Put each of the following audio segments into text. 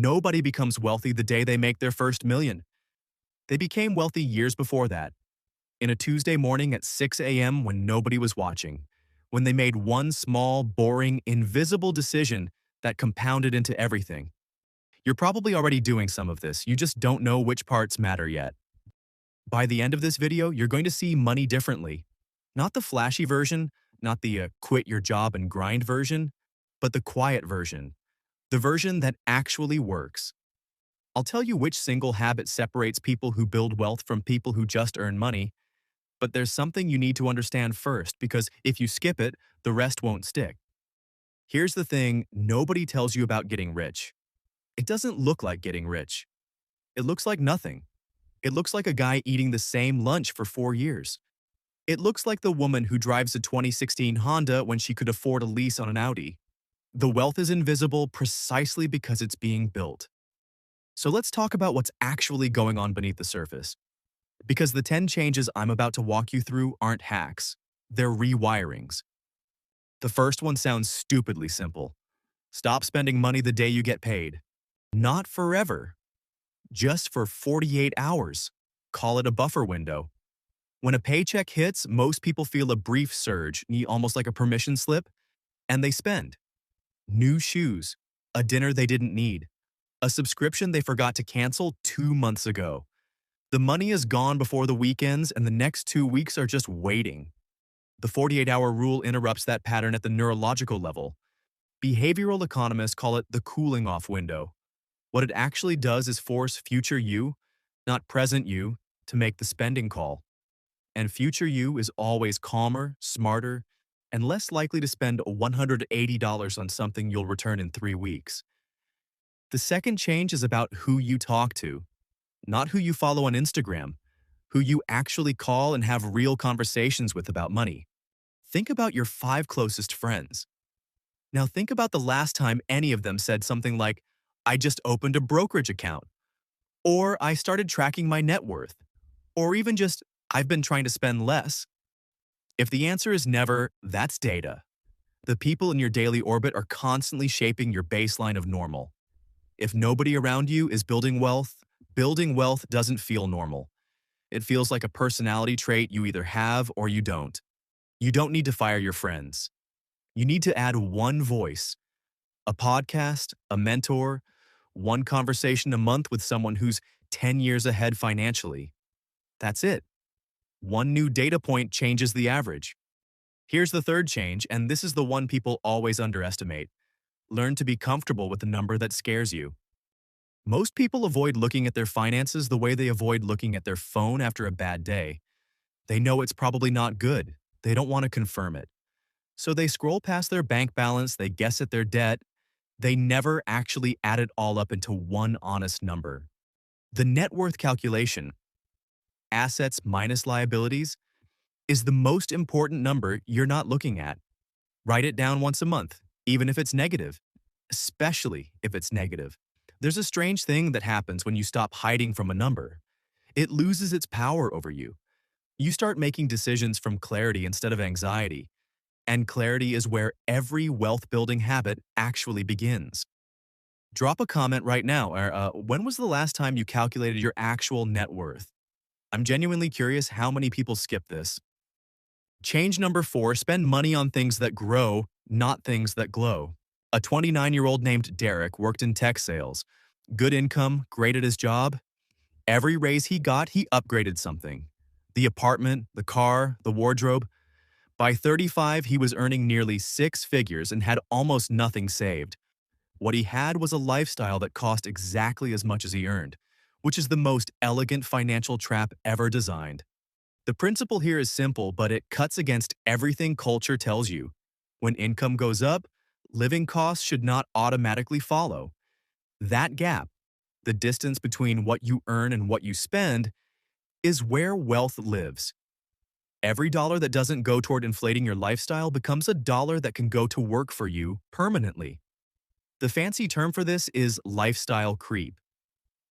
Nobody becomes wealthy the day they make their first million. They became wealthy years before that, in a Tuesday morning at 6 a.m. when nobody was watching, when they made one small, boring, invisible decision that compounded into everything. You're probably already doing some of this, you just don't know which parts matter yet. By the end of this video, you're going to see money differently. Not the flashy version, not the quit your job and grind version, but the quiet version. The version that actually works. I'll tell you which single habit separates people who build wealth from people who just earn money, but there's something you need to understand first because if you skip it, the rest won't stick. Here's the thing nobody tells you about getting rich. It doesn't look like getting rich. It looks like nothing. It looks like a guy eating the same lunch for 4 years. It looks like the woman who drives a 2016 Honda when she could afford a lease on an Audi. The wealth is invisible precisely because it's being built. So let's talk about what's actually going on beneath the surface. Because the 10 changes I'm about to walk you through aren't hacks, they're rewirings. The first one sounds stupidly simple. Stop spending money the day you get paid. Not forever, just for 48 hours. Call it a buffer window. When a paycheck hits, most people feel a brief surge, almost like a permission slip, and they spend. New shoes, a dinner they didn't need, a subscription they forgot to cancel 2 months ago. The money is gone before the weekends, and the next 2 weeks are just waiting. The 48-hour rule interrupts that pattern at the neurological level. Behavioral economists call it the cooling off window. What it actually does is force future you, not present you, to make the spending call. And future you is always calmer, smarter, and less likely to spend $180 on something you'll return in 3 weeks. The second change is about who you talk to, not who you follow on Instagram, who you actually call and have real conversations with about money. Think about your 5 closest friends. Now think about the last time any of them said something like, I just opened a brokerage account, or I started tracking my net worth, or even just, I've been trying to spend less. If the answer is never, that's data. The people in your daily orbit are constantly shaping your baseline of normal. If nobody around you is building wealth doesn't feel normal. It feels like a personality trait you either have or you don't. You don't need to fire your friends. You need to add one voice, a podcast, a mentor, one conversation a month with someone who's 10 years ahead financially. That's it. One new data point changes the average. Here's the third change, and this is the one people always underestimate. Learn to be comfortable with the number that scares you. Most people avoid looking at their finances the way they avoid looking at their phone after a bad day. They know it's probably not good. They don't want to confirm it. So they scroll past their bank balance, they guess at their debt. They never actually add it all up into one honest number. The net worth calculation, assets minus liabilities, is the most important number you're not looking at. Write it down once a month, even if it's negative, especially if it's negative. There's a strange thing that happens when you stop hiding from a number. It loses its power over you. You start making decisions from clarity instead of anxiety. And clarity is where every wealth-building habit actually begins. Drop a comment right now, or when was the last time you calculated your actual net worth? I'm genuinely curious how many people skip this. Change number 4, spend money on things that grow, not things that glow. A 29-year-old named Derek worked in tech sales. Good income, great at his job. Every raise he got, he upgraded something. The apartment, the car, the wardrobe. By 35, he was earning nearly 6 figures and had almost nothing saved. What he had was a lifestyle that cost exactly as much as he earned, which is the most elegant financial trap ever designed. The principle here is simple, but it cuts against everything culture tells you. When income goes up, living costs should not automatically follow. That gap, the distance between what you earn and what you spend, is where wealth lives. Every dollar that doesn't go toward inflating your lifestyle becomes a dollar that can go to work for you permanently. The fancy term for this is lifestyle creep.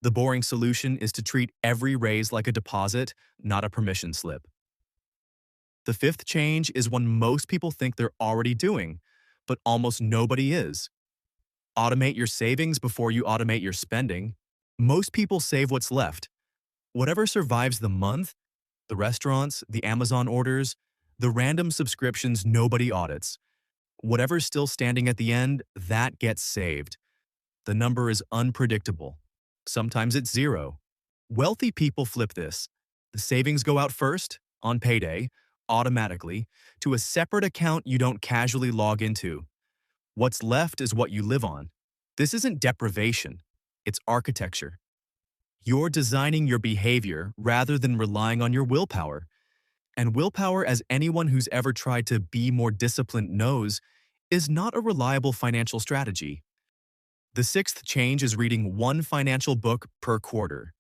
The boring solution is to treat every raise like a deposit, not a permission slip. The fifth change is one most people think they're already doing, but almost nobody is. Automate your savings before you automate your spending. Most people save what's left. Whatever survives the month, the restaurants, the Amazon orders, the random subscriptions nobody audits. Whatever's still standing at the end, that gets saved. The number is unpredictable. Sometimes it's zero. Wealthy people flip this. The savings go out first, on payday, automatically, to a separate account you don't casually log into. What's left is what you live on. This isn't deprivation, it's architecture. You're designing your behavior rather than relying on your willpower. And willpower, as anyone who's ever tried to be more disciplined knows, is not a reliable financial strategy. The sixth change is reading one financial book per quarter.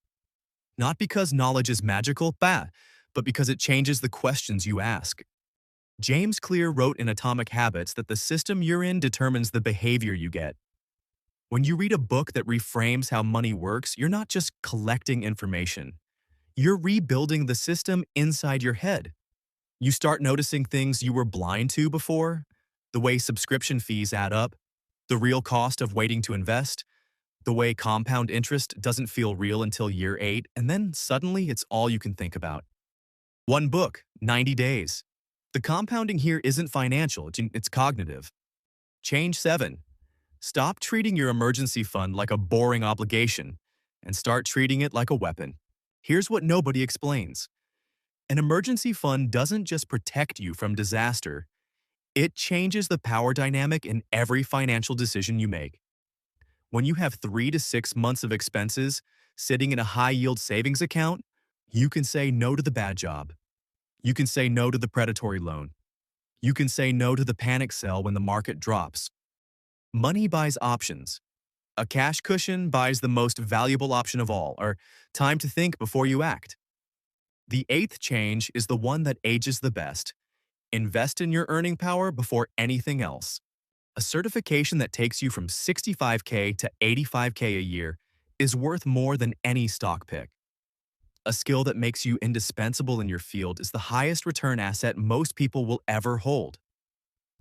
Not because knowledge is magical, but because it changes the questions you ask. James Clear wrote in Atomic Habits that the system you're in determines the behavior you get. When you read a book that reframes how money works, you're not just collecting information. You're rebuilding the system inside your head. You start noticing things you were blind to before, the way subscription fees add up, the real cost of waiting to invest, the way compound interest doesn't feel real until year 8, and then suddenly it's all you can think about. One book, 90 days. The compounding here isn't financial, it's cognitive. Change 7. Stop treating your emergency fund like a boring obligation and start treating it like a weapon. Here's what nobody explains. An emergency fund doesn't just protect you from disaster, it changes the power dynamic in every financial decision you make. When you have 3 to 6 months of expenses sitting in a high-yield savings account, you can say no to the bad job. You can say no to the predatory loan. You can say no to the panic sell when the market drops. Money buys options. A cash cushion buys the most valuable option of all, or time to think before you act. The eighth change is the one that ages the best. Invest in your earning power before anything else. A certification that takes you from 65K to 85K a year is worth more than any stock pick. A skill that makes you indispensable in your field is the highest return asset most people will ever hold.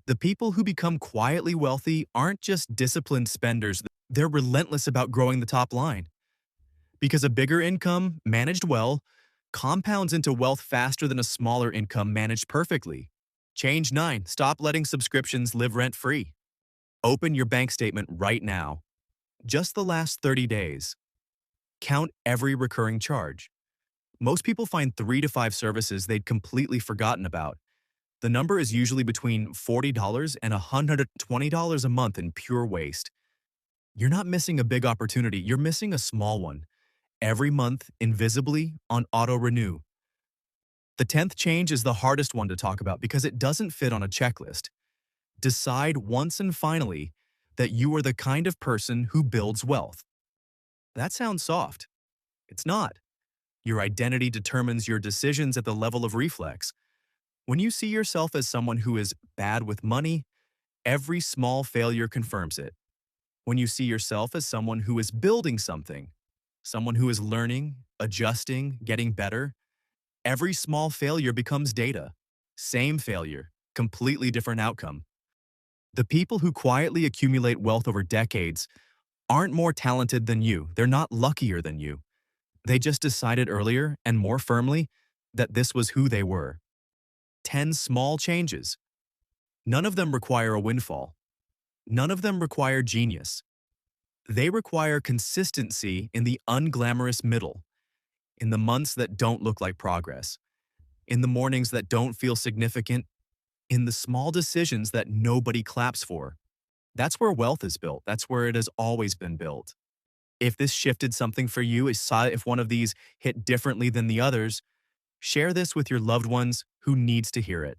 The people who become quietly wealthy aren't just disciplined spenders, they're relentless about growing the top line. Because a bigger income, managed well, compounds into wealth faster than a smaller income managed perfectly. Change 9. Stop letting subscriptions live rent-free. Open your bank statement right now. Just the last 30 days. Count every recurring charge. Most people find 3 to 5 services they'd completely forgotten about. The number is usually between $40 and $120 a month in pure waste. You're not missing a big opportunity, you're missing a small one. Every month, invisibly, on auto-renew. The 10th change is the hardest one to talk about because it doesn't fit on a checklist. Decide once and finally that you are the kind of person who builds wealth. That sounds soft. It's not. Your identity determines your decisions at the level of reflex. When you see yourself as someone who is bad with money, every small failure confirms it. When you see yourself as someone who is building something, someone who is learning, adjusting, getting better, every small failure becomes data. Same failure, completely different outcome. The people who quietly accumulate wealth over decades aren't more talented than you. They're not luckier than you. They just decided earlier and more firmly that this was who they were. 10 small changes. None of them require a windfall. None of them require genius. They require consistency in the unglamorous middle, in the months that don't look like progress, in the mornings that don't feel significant, in the small decisions that nobody claps for. That's where wealth is built. That's where it has always been built. If this shifted something for you, if one of these hit differently than the others, share this with your loved ones who needs to hear it.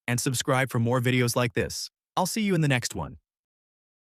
And subscribe for more videos like this. I'll see you in the next one.